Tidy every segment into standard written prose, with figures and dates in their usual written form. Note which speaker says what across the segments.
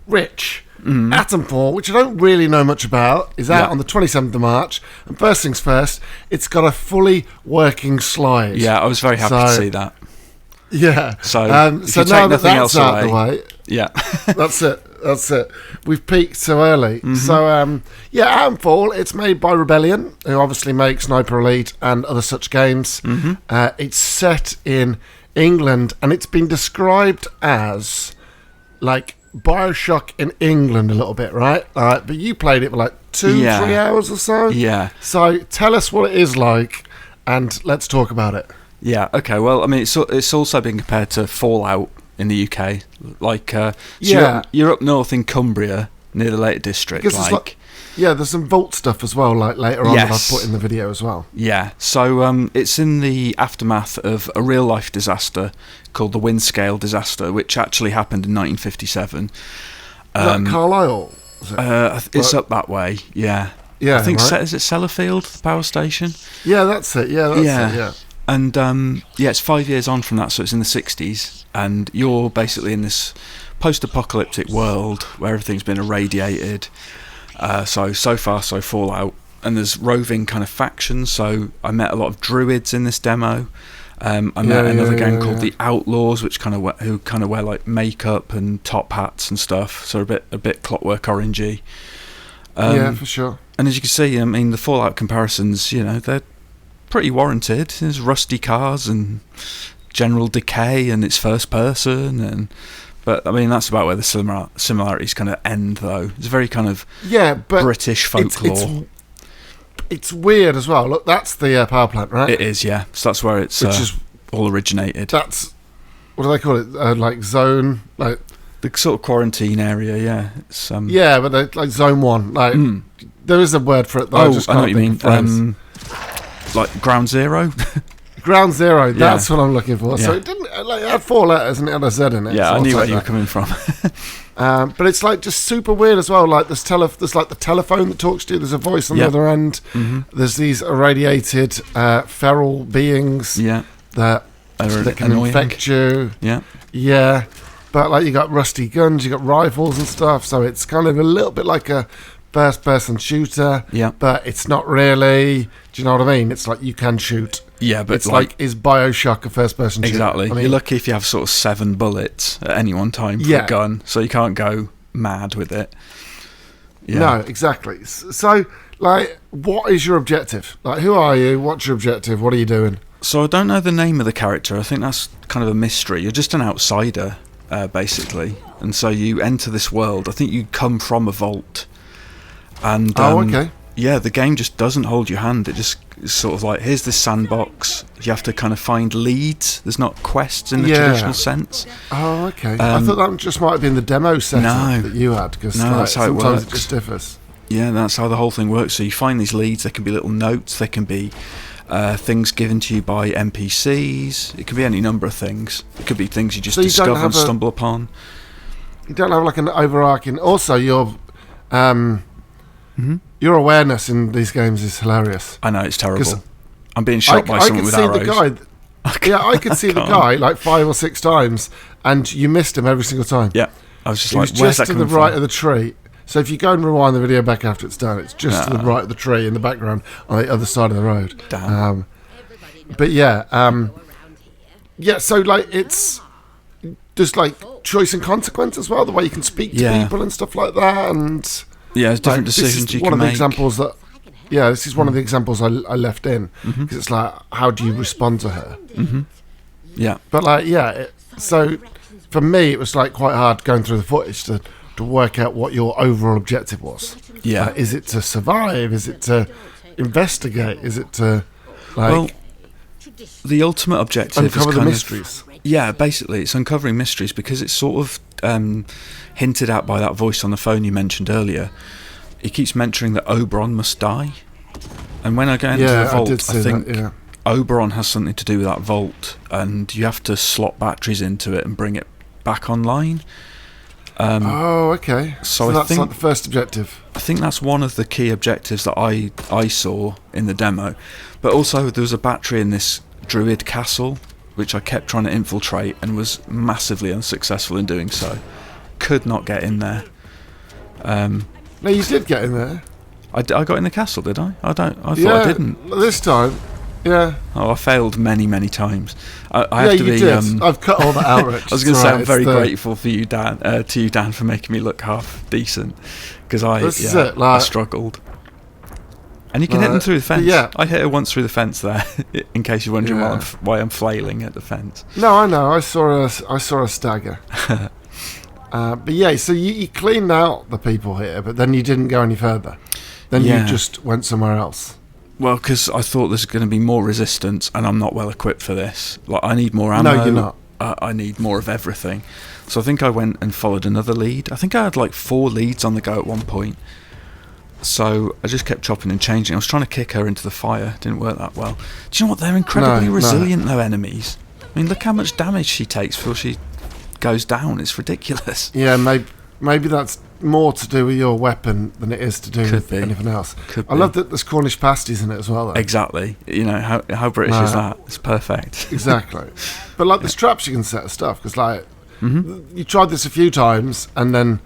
Speaker 1: Rich, Atomfall, which I don't really know much about, is out on the 27th of March. And first things first, it's got a fully working slide.
Speaker 2: Yeah, I was very happy to see that.
Speaker 1: Yeah.
Speaker 2: So
Speaker 1: now that that's out of the way,
Speaker 2: yeah,
Speaker 1: that's it. We've peaked so early. So Atomfall, it's made by Rebellion, who obviously make Sniper Elite and other such games. It's set in England, and it's been described as like BioShock in England a little bit, right? But you played it for like 3 hours or so.
Speaker 2: Yeah.
Speaker 1: So tell us what it is like, and let's talk about it.
Speaker 2: Yeah. Okay. Well, I mean, it's also been compared to Fallout in the UK. Like, you're up north in Cumbria near the Lake District.
Speaker 1: There's some Vault stuff as well, like later on that I've put in the video as well.
Speaker 2: Yeah, so it's in the aftermath of a real-life disaster called the Windscale disaster, which actually happened in 1957.
Speaker 1: Is that Carlisle?
Speaker 2: It's up that way, yeah.
Speaker 1: Yeah,
Speaker 2: I think,
Speaker 1: right.
Speaker 2: Is it Sellafield, the power station?
Speaker 1: Yeah, that's it, yeah.
Speaker 2: And, it's 5 years on from that, so it's in the 60s, and you're basically in this post-apocalyptic world where everything's been irradiated. So far, so Fallout, and there's roving kind of factions. So I met a lot of druids in this demo. I met another gang called the Outlaws, which who wear like makeup and top hats and stuff. So a bit Clockwork Orangey.
Speaker 1: For sure.
Speaker 2: And as you can see, I mean, the Fallout comparisons, they're pretty warranted. There's rusty cars and general decay, and it's first person. But, I mean, that's about where the similarities kind of end, though. It's very kind of British folklore.
Speaker 1: It's weird as well. Look, that's the power plant, right?
Speaker 2: It is, yeah. So that's where it's all originated.
Speaker 1: That's, what do they call it? Like zone? Like
Speaker 2: the sort of quarantine area, yeah. It's,
Speaker 1: yeah, but like zone 1. Like, there is a word for it, though. I
Speaker 2: know what you mean. Like ground zero?
Speaker 1: Ground Zero, that's what I'm looking for. So it didn't it had 4 letters and it had a Z in it.
Speaker 2: Yeah,
Speaker 1: so
Speaker 2: I knew where you were coming from.
Speaker 1: But it's like just super weird as well. Like there's like the telephone that talks to you. There's a voice on the other end. There's these irradiated feral beings that can infect you. Yeah. But like you got rusty guns, you got rifles and stuff. So it's kind of a little bit like a first-person shooter.
Speaker 2: Yeah.
Speaker 1: But it's not really. Do you know what I mean? It's like you can shoot.
Speaker 2: Yeah, but
Speaker 1: it's like is BioShock a first-person shooter?
Speaker 2: Exactly.
Speaker 1: I mean,
Speaker 2: you're lucky if you have sort of 7 bullets at any one time for a gun, so you can't go mad with it. Yeah.
Speaker 1: No, exactly. So, like, what is your objective? Like, who are you? What's your objective? What are you doing?
Speaker 2: So I don't know the name of the character. I think that's kind of a mystery. You're just an outsider, basically. And so you enter this world. I think you come from a vault. And
Speaker 1: okay.
Speaker 2: Yeah, the game just doesn't hold your hand. It just is sort of like, here's this sandbox. You have to kind of find leads. There's not quests in the traditional sense.
Speaker 1: Oh, okay. I thought that just might have been the demo setup that you had. Because
Speaker 2: that's how
Speaker 1: sometimes
Speaker 2: it works.
Speaker 1: It just differs.
Speaker 2: Yeah, that's how the whole thing works. So you find these leads. There can be little notes. There can be things given to you by NPCs. It could be any number of things. It could be things you just discover and stumble upon.
Speaker 1: You don't have like an overarching... Also, your awareness in these games is hilarious.
Speaker 2: I know, it's terrible. I'm being shot by someone with arrows.
Speaker 1: I could see the guy like 5 or 6 times, and you missed him every single time.
Speaker 2: Yeah, I was just
Speaker 1: he
Speaker 2: like,
Speaker 1: was
Speaker 2: where's
Speaker 1: just
Speaker 2: that
Speaker 1: to the
Speaker 2: coming
Speaker 1: right
Speaker 2: from?
Speaker 1: of the tree. So if you go and rewind the video back after it's done, it's just to the right of the tree in the background on the other side of the road.
Speaker 2: Damn.
Speaker 1: But so like it's just like choice and consequence as well, the way you can speak to people and stuff like that, and
Speaker 2: there's different decisions you can make.
Speaker 1: One of the examples that, this is one of the examples I left in, because it's like, how do you respond to her?
Speaker 2: Yeah.
Speaker 1: But like, so for me, it was like quite hard going through the footage to work out what your overall objective was.
Speaker 2: Yeah.
Speaker 1: Is it to survive? Is it to investigate? Is it to like...
Speaker 2: Well, the ultimate objective
Speaker 1: uncover
Speaker 2: is
Speaker 1: the mysteries.
Speaker 2: Yeah, basically, it's uncovering mysteries because it's sort of hinted at by that voice on the phone you mentioned earlier. He keeps mentioning that Oberon must die. And when I go into the vault, I think Oberon has something to do with that vault, and you have to slot batteries into it and bring it back online.
Speaker 1: Okay. So that's like the first objective.
Speaker 2: I think that's one of the key objectives that I saw in the demo. But also there was a battery in this druid castle, which I kept trying to infiltrate and was massively unsuccessful in doing so. Could not get in there.
Speaker 1: No, you did get in there.
Speaker 2: I got in the castle, did I? I thought I didn't.
Speaker 1: This time. Yeah.
Speaker 2: Oh, I failed many, many times. I
Speaker 1: yeah,
Speaker 2: have to be.
Speaker 1: You did. I've cut all that out, Rich.
Speaker 2: I was going to say I'm very grateful for you, Dan, for making me look half decent, because I struggled. And you can hit them through the fence.
Speaker 1: Yeah.
Speaker 2: I hit her once through the fence there, in case you're wondering why I'm flailing at the fence.
Speaker 1: No, I know. I saw a stagger. But yeah, so you cleaned out the people here, but then you didn't go any further. Then you just went somewhere else.
Speaker 2: Well, because I thought there's going to be more resistance, and I'm not well equipped for this. Like, I need more ammo.
Speaker 1: No, you're not.
Speaker 2: I need more of everything. So I think I went and followed another lead. I think I had like 4 leads on the go at one point. So I just kept chopping and changing. I was trying to kick her into the fire. Didn't work that well. Do you know what? They're incredibly resilient, though, enemies. I mean, look how much damage she takes before she goes down. It's ridiculous.
Speaker 1: Yeah, maybe that's more to do with your weapon than it is to do with anything else. I love that there's Cornish pasties in it as well, though.
Speaker 2: Exactly. You know, how British is that? It's perfect.
Speaker 1: Exactly. But like, there's traps you can set of stuff, because like, you tried this a few times, and then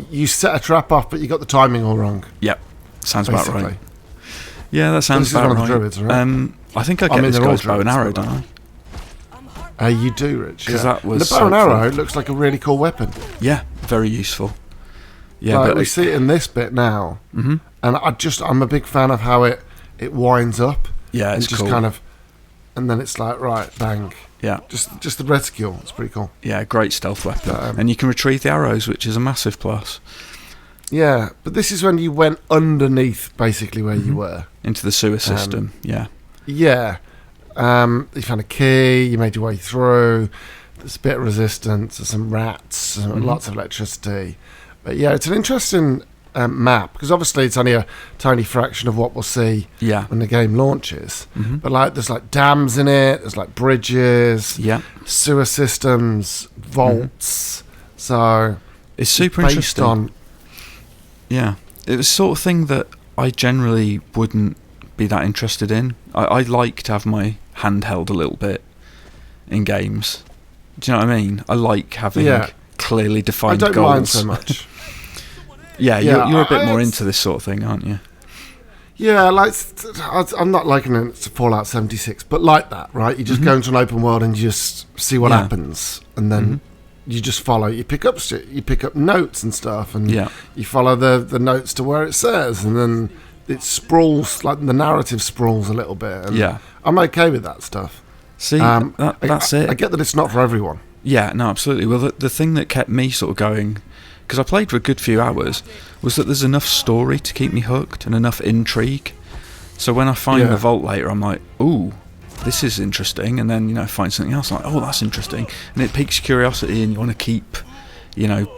Speaker 1: you set a trap off, but you got the timing all wrong.
Speaker 2: Yep. Sounds about right. Yeah, that sounds about right.
Speaker 1: Druids, right?
Speaker 2: I think I get this guy's bow and arrow, don't I?
Speaker 1: You do, Rich.
Speaker 2: Because that was
Speaker 1: the bow and arrow looks like a really cool weapon.
Speaker 2: Yeah, very useful. Yeah,
Speaker 1: like, we see it in this bit now, and I'm a big fan of how it winds up.
Speaker 2: Yeah, it's
Speaker 1: just
Speaker 2: cool.
Speaker 1: kind of, and then it's like, right, bang.
Speaker 2: Yeah,
Speaker 1: just the reticule. It's pretty cool.
Speaker 2: Yeah, great stealth weapon, and you can retrieve the arrows, which is a massive plus.
Speaker 1: Yeah, but this is when you went underneath, basically where you were
Speaker 2: into the sewer system. Yeah.
Speaker 1: You found a key. You made your way through. There's a bit of resistance. There's some rats. Lots of electricity. But yeah, it's an interesting map, because obviously it's only a tiny fraction of what we'll see when the game launches. But like, there's like dams in it. There's like bridges. Sewer systems, vaults. So
Speaker 2: it's super interesting. Yeah, it was the sort of thing that I generally wouldn't be that interested in. I like to have my hand held a little bit in games. Do you know what I mean? I like having clearly defined goals.
Speaker 1: I don't mind so much.
Speaker 2: You're a bit more into this sort of thing, aren't you?
Speaker 1: Yeah, like, I'm not liking it to Fallout 76, but like that, right? You just go into an open world and you just see what happens, and then you just follow. You pick up notes and stuff, and you follow the notes to where it says, and then it sprawls, like the narrative sprawls a little bit. And I'm okay with that stuff.
Speaker 2: See, that's it.
Speaker 1: I get that it's not for everyone.
Speaker 2: Yeah, no, absolutely. Well, the thing that kept me sort of going, because I played for a good few hours, was that there's enough story to keep me hooked and enough intrigue. So when I find the vault later, I'm like, ooh, this is interesting, and then find something else, I'm like, oh, that's interesting, and it piques curiosity, and you want to keep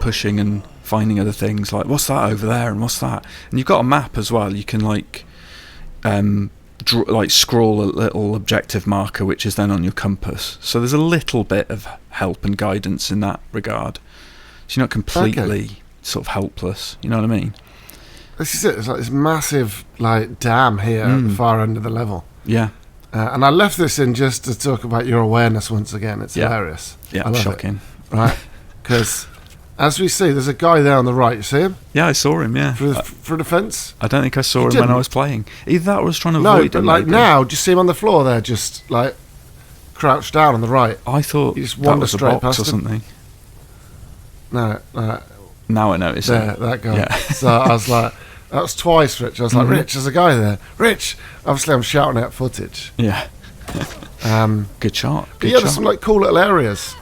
Speaker 2: pushing and finding other things, like, what's that over there, and what's that, and you've got a map as well. You can scroll a little objective marker, which is then on your compass, so there's a little bit of help and guidance in that regard. So you're not completely sort of helpless, you know what I mean?
Speaker 1: This is it. It's like this massive dam here at the far end of the level.
Speaker 2: Yeah.
Speaker 1: And I left this in just to talk about your awareness once again. It's hilarious.
Speaker 2: Yeah, shocking.
Speaker 1: Right? Because as we see, there's a guy there on the right. You see him?
Speaker 2: Yeah, I saw him, yeah.
Speaker 1: Through the fence?
Speaker 2: I don't think I saw him when I was playing. Either that or I was trying to avoid him.
Speaker 1: No, but now, do you see him on the floor there, just crouched down on the right?
Speaker 2: I thought
Speaker 1: you just
Speaker 2: that was a box or something.
Speaker 1: No.
Speaker 2: Now I notice it.
Speaker 1: That guy.
Speaker 2: Yeah.
Speaker 1: So I was like, that was twice, Rich. I was like, Rich, there's a guy there. Rich! Obviously, I'm shouting out footage.
Speaker 2: Yeah. Good shot. Good
Speaker 1: shot. There's some cool little areas.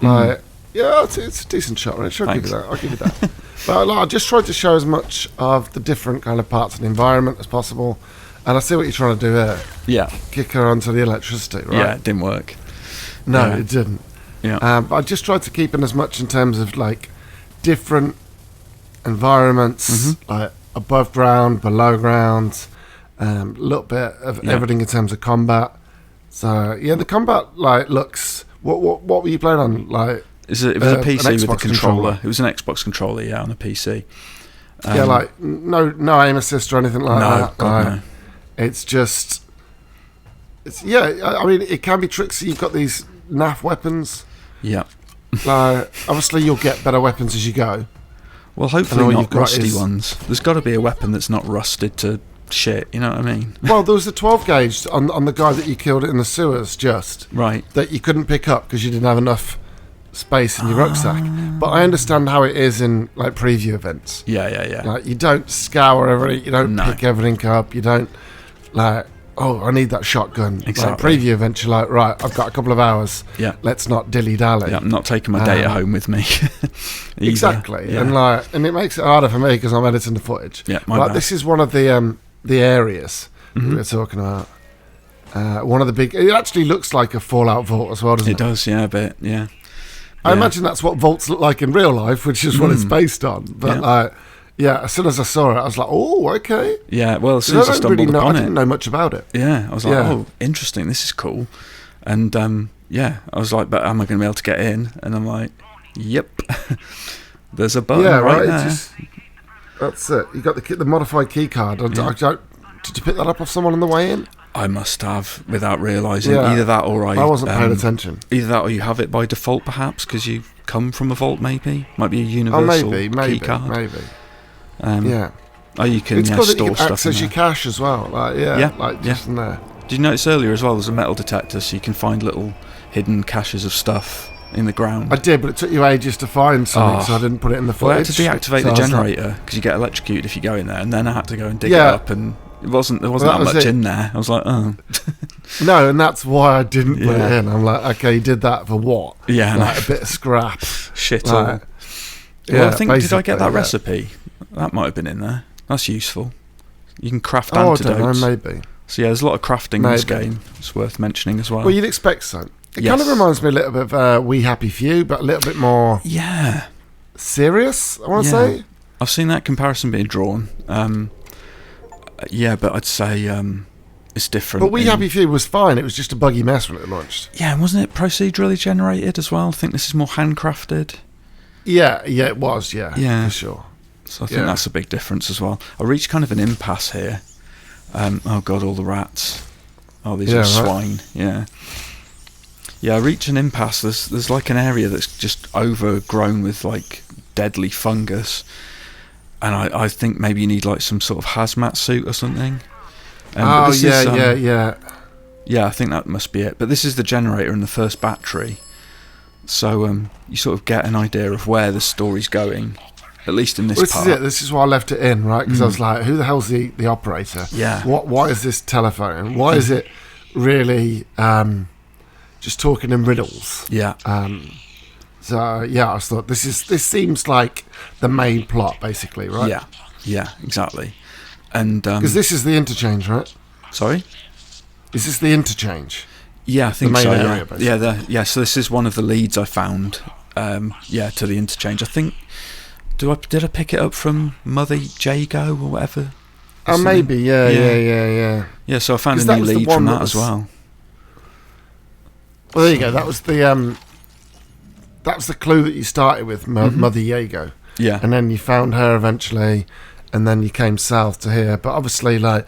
Speaker 1: It's a decent shot, Rich. I'll give you that. But I just tried to show as much of the different kind of parts of the environment as possible. And I see what you're trying to do there.
Speaker 2: Yeah.
Speaker 1: Kick her onto the electricity, right?
Speaker 2: Yeah, it didn't work.
Speaker 1: No, it didn't.
Speaker 2: Yeah.
Speaker 1: But I just tried to keep in as much in terms of different environments, like above ground, below ground, a little bit of everything in terms of combat. So the combat looks. What were you playing on?
Speaker 2: It was a PC with a controller. It was an Xbox controller, on a PC.
Speaker 1: No aim assist or anything like that.
Speaker 2: No.
Speaker 1: It's just. I mean, it can be tricksy. You've got these naff weapons.
Speaker 2: Yeah.
Speaker 1: Obviously, you'll get better weapons as you go.
Speaker 2: Well,
Speaker 1: And
Speaker 2: hopefully
Speaker 1: all
Speaker 2: not
Speaker 1: you've got
Speaker 2: rusty
Speaker 1: is-
Speaker 2: ones. There's got to be a weapon that's not rusted to shit, you know what I mean?
Speaker 1: Well, there was a 12 gauge on the guy that you killed in the sewers, just
Speaker 2: Right.
Speaker 1: that you couldn't pick up because you didn't have enough space in your rucksack. But I understand how it is in like preview events.
Speaker 2: Yeah.
Speaker 1: Like you don't scour everything, you don't
Speaker 2: No.
Speaker 1: pick everything up, you don't like, oh, I need that shotgun.
Speaker 2: Exactly.
Speaker 1: Like preview events, you're like, right, I've got a couple of hours.
Speaker 2: Yeah.
Speaker 1: Let's not dilly dally.
Speaker 2: Yeah, I'm not taking my data home with me. Either.
Speaker 1: Exactly,
Speaker 2: Yeah.
Speaker 1: and it makes it harder for me because I'm editing the footage.
Speaker 2: Yeah, my
Speaker 1: Like
Speaker 2: bad.
Speaker 1: this is one of the areas
Speaker 2: Mhm.
Speaker 1: we were talking about. One of the big. It actually looks like a Fallout vault as well, doesn't
Speaker 2: It
Speaker 1: it?
Speaker 2: does, yeah, a bit, yeah.
Speaker 1: I
Speaker 2: Yeah.
Speaker 1: imagine that's what vaults look like in real life, which is what it's based on. But as soon as I saw it, I was like, oh, okay.
Speaker 2: Yeah, well, as soon
Speaker 1: I
Speaker 2: as I
Speaker 1: don't
Speaker 2: stumbled
Speaker 1: really know. I
Speaker 2: upon
Speaker 1: didn't
Speaker 2: it,
Speaker 1: know much about it.
Speaker 2: yeah, I was like,
Speaker 1: Yeah.
Speaker 2: oh, interesting, this is cool. And, yeah, I was like, but am I going to be able to get in? And I'm like, yep. There's a button
Speaker 1: Yeah,
Speaker 2: right
Speaker 1: right.
Speaker 2: there.
Speaker 1: That's it. You got the modified key card. Did you pick that up off someone on the way in?
Speaker 2: I must have, without realising.
Speaker 1: Yeah.
Speaker 2: Either that or
Speaker 1: I wasn't paying attention.
Speaker 2: Either that or you have it by default, perhaps, because you come from a vault, maybe. Might be a universal
Speaker 1: maybe,
Speaker 2: key card.
Speaker 1: maybe.
Speaker 2: Yeah. Oh, you can
Speaker 1: It's good that you
Speaker 2: store
Speaker 1: can
Speaker 2: stuff in
Speaker 1: access
Speaker 2: there.
Speaker 1: your cache as well. Like, just in there.
Speaker 2: Did you notice earlier as well, there's a metal detector, so you can find little hidden caches of stuff in the ground.
Speaker 1: I did, but it took you ages to find something, so I didn't put it in the
Speaker 2: Well, I
Speaker 1: footage.
Speaker 2: had to deactivate
Speaker 1: So
Speaker 2: the
Speaker 1: I was like,
Speaker 2: generator, because you get electrocuted if you go in there, and then I had to go and dig
Speaker 1: Yeah.
Speaker 2: it up, and there wasn't
Speaker 1: that
Speaker 2: that
Speaker 1: was
Speaker 2: much
Speaker 1: it.
Speaker 2: in there. I was like, oh.
Speaker 1: no, and that's why I didn't put
Speaker 2: Yeah.
Speaker 1: it in. I'm like, okay, you did that for what?
Speaker 2: Yeah,
Speaker 1: Like a bit of scrap.
Speaker 2: shit
Speaker 1: Like,
Speaker 2: all. Well, I think, did I get
Speaker 1: basically,
Speaker 2: that recipe? That might have been in there. That's useful. You can craft
Speaker 1: Oh, I
Speaker 2: antidotes.
Speaker 1: don't know, maybe.
Speaker 2: So yeah, there's a lot of crafting in this
Speaker 1: Maybe.
Speaker 2: game. It's worth mentioning as well.
Speaker 1: Well, you'd expect so. It
Speaker 2: Yes.
Speaker 1: kind of reminds me a little bit of We Happy Few, but a little bit more
Speaker 2: yeah,
Speaker 1: serious, I want to
Speaker 2: Yeah.
Speaker 1: say.
Speaker 2: I've seen that comparison being drawn. Yeah, but I'd say it's different.
Speaker 1: But We Happy Few was fine. It was just a buggy mess when it launched.
Speaker 2: Yeah, and wasn't it procedurally generated as well? I think this is more handcrafted.
Speaker 1: Yeah, it was, yeah,
Speaker 2: Yeah.
Speaker 1: for sure.
Speaker 2: So I think
Speaker 1: Yeah.
Speaker 2: that's a big difference as well. I reached kind of an impasse here. Oh god, all the rats. Oh, these
Speaker 1: Yeah,
Speaker 2: are
Speaker 1: right.
Speaker 2: swine. Yeah. Yeah, I reach an impasse. There's like an area that's just overgrown with like deadly fungus, and I think maybe you need like some sort of hazmat suit or something. But
Speaker 1: Oh,
Speaker 2: this
Speaker 1: yeah,
Speaker 2: is,
Speaker 1: yeah.
Speaker 2: Yeah, I think that must be it. But this is the generator and the first battery, so you sort of get an idea of where the story's going, at least in this
Speaker 1: This
Speaker 2: part.
Speaker 1: is it. This is why I left it in, right? Because I was like, who the hell's the operator?
Speaker 2: Yeah.
Speaker 1: Why is this telephone? Why is it really just talking in riddles?
Speaker 2: Yeah.
Speaker 1: So yeah, I just thought this seems like the main plot, basically, right?
Speaker 2: Yeah, exactly. And
Speaker 1: Because this is the interchange, right?
Speaker 2: sorry.
Speaker 1: Is this the interchange?
Speaker 2: Yeah, I think
Speaker 1: main
Speaker 2: so.
Speaker 1: area,
Speaker 2: Yeah,
Speaker 1: basically.
Speaker 2: So this is one of the leads I found. To the interchange. I think. Did I pick it up from Mother Jago or whatever?
Speaker 1: Oh, maybe. Yeah.
Speaker 2: Yeah, so I found
Speaker 1: 'Cause
Speaker 2: a
Speaker 1: that
Speaker 2: new
Speaker 1: was the
Speaker 2: lead
Speaker 1: one
Speaker 2: from
Speaker 1: that
Speaker 2: that as
Speaker 1: was-
Speaker 2: well.
Speaker 1: Well, there you go. That was the clue that you started with, Mother Yago.
Speaker 2: Yeah.
Speaker 1: And then you found her eventually, and then you came south to here. But obviously, like,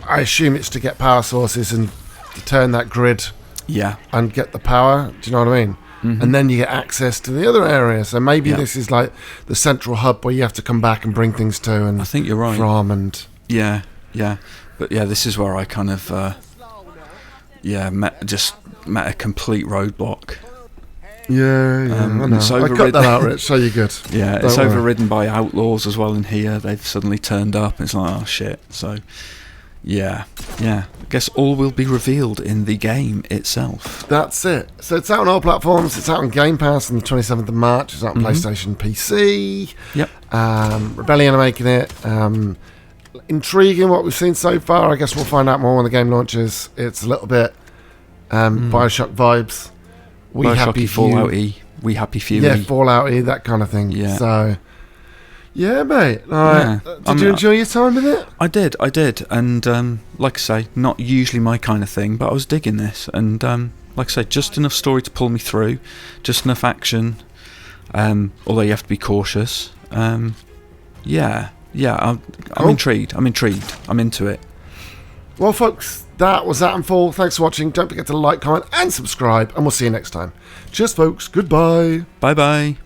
Speaker 1: I assume it's to get power sources and to turn that grid
Speaker 2: Yeah.
Speaker 1: and get the power. Do you know what I mean?
Speaker 2: Mhm.
Speaker 1: And then you get access to the other area. So maybe
Speaker 2: Yeah.
Speaker 1: this is like the central hub where you have to come back and bring things to and
Speaker 2: I think you're right.
Speaker 1: from and
Speaker 2: Yeah. But yeah, this is where I kind of met a complete roadblock.
Speaker 1: yeah. I know.
Speaker 2: it's
Speaker 1: I cut
Speaker 2: overridden.
Speaker 1: that out, Rich. So you're good.
Speaker 2: Yeah,
Speaker 1: Don't
Speaker 2: it's
Speaker 1: worry.
Speaker 2: overridden by outlaws as well in here. They've suddenly turned up. It's like, oh shit. So, yeah. I guess all will be revealed in the game itself.
Speaker 1: That's it. So it's out on all platforms. It's out on Game Pass on the 27th of March. It's out on PlayStation, PC.
Speaker 2: Yep.
Speaker 1: Rebellion are making it. Intriguing what we've seen so far. I guess we'll find out more when the game launches. It's a little bit BioShock vibes. We Happy Few.
Speaker 2: Fallout-y. We Happy Few.
Speaker 1: Yeah, Fallout-y, that kind of thing.
Speaker 2: Yeah.
Speaker 1: So, yeah, mate. All right.
Speaker 2: Yeah.
Speaker 1: Did you enjoy your time with it?
Speaker 2: I did. And like I say, not usually my kind of thing, but I was digging this. And like I say, just enough story to pull me through, just enough action. Although you have to be cautious. I'm intrigued. I'm into it.
Speaker 1: Well, folks, that was Atomfall. Thanks for watching. Don't forget to like, comment, and subscribe, and we'll see you next time. Cheers, folks. Goodbye.
Speaker 2: Bye bye.